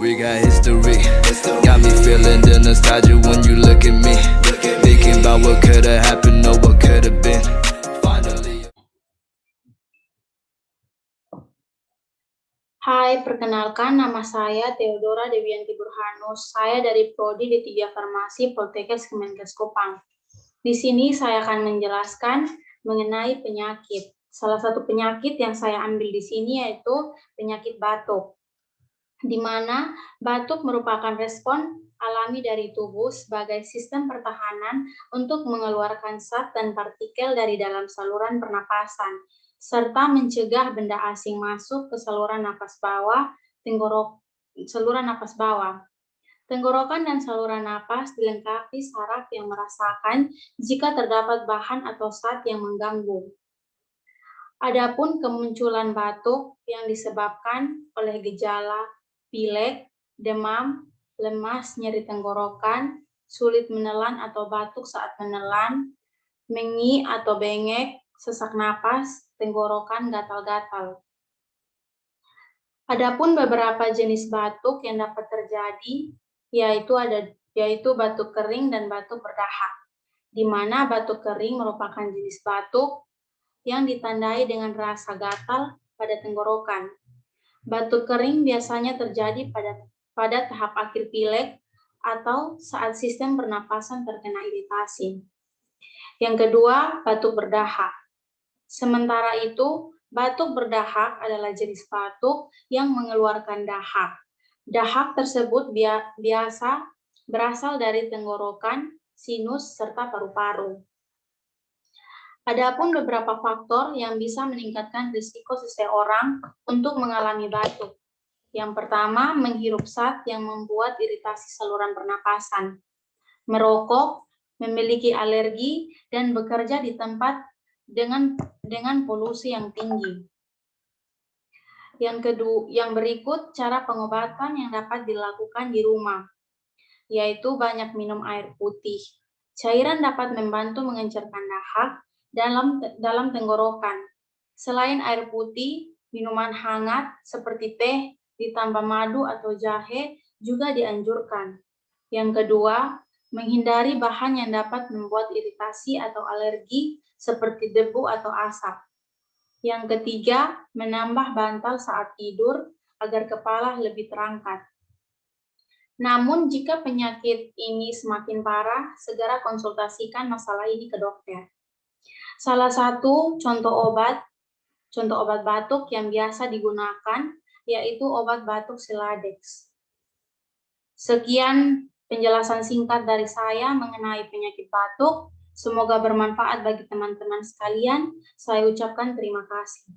We got history. Got me feeling the nostalgia when you look at me. Thinking about what could have happened or what could have been. Finally. Hai, perkenalkan nama saya Theodora Dewianti Burhanus. Saya dari Prodi D3 Farmasi Poltekkes Kemenkes Kopang. Di sini saya akan menjelaskan mengenai penyakit. Salah satu penyakit yang saya ambil di sini yaitu penyakit batuk, di mana batuk merupakan respon alami dari tubuh sebagai sistem pertahanan untuk mengeluarkan zat dan partikel dari dalam saluran pernapasan, serta mencegah benda asing masuk ke saluran napas bawah, saluran napas bawah. Tenggorokan dan saluran napas dilengkapi saraf yang merasakan jika terdapat bahan atau zat yang mengganggu. Adapun kemunculan batuk yang disebabkan oleh gejala pilek, demam, lemas, nyeri tenggorokan, sulit menelan atau batuk saat menelan, mengi atau bengek, sesak napas, tenggorokan gatal-gatal. Adapun beberapa jenis batuk yang dapat terjadi yaitu batuk kering dan batuk berdahak, di mana batuk kering merupakan jenis batuk yang ditandai dengan rasa gatal pada tenggorokan. Batuk kering biasanya terjadi pada tahap akhir pilek atau saat sistem pernapasan terkena iritasi. Yang kedua, batuk berdahak. Sementara itu, batuk berdahak adalah jenis batuk yang mengeluarkan dahak. Dahak tersebut biasa berasal dari tenggorokan, sinus, serta paru-paru. Adapun beberapa faktor yang bisa meningkatkan risiko seseorang untuk mengalami batuk. Yang pertama, menghirup zat yang membuat iritasi saluran pernapasan, merokok, memiliki alergi, dan bekerja di tempat dengan polusi yang tinggi. Yang berikut cara pengobatan yang dapat dilakukan di rumah, yaitu banyak minum air putih. Cairan dapat membantu mengencerkan dahak dalam tenggorokan. Selain air putih, minuman hangat seperti teh ditambah madu atau jahe juga dianjurkan. Yang kedua, menghindari bahan yang dapat membuat iritasi atau alergi seperti debu atau asap. Yang ketiga, menambah bantal saat tidur agar kepala lebih terangkat. Namun, jika penyakit ini semakin parah, segera konsultasikan masalah ini ke dokter. Salah satu contoh obat batuk yang biasa digunakan yaitu obat batuk Siladex. Sekian penjelasan singkat dari saya mengenai penyakit batuk. Semoga bermanfaat bagi teman-teman sekalian. Saya ucapkan terima kasih.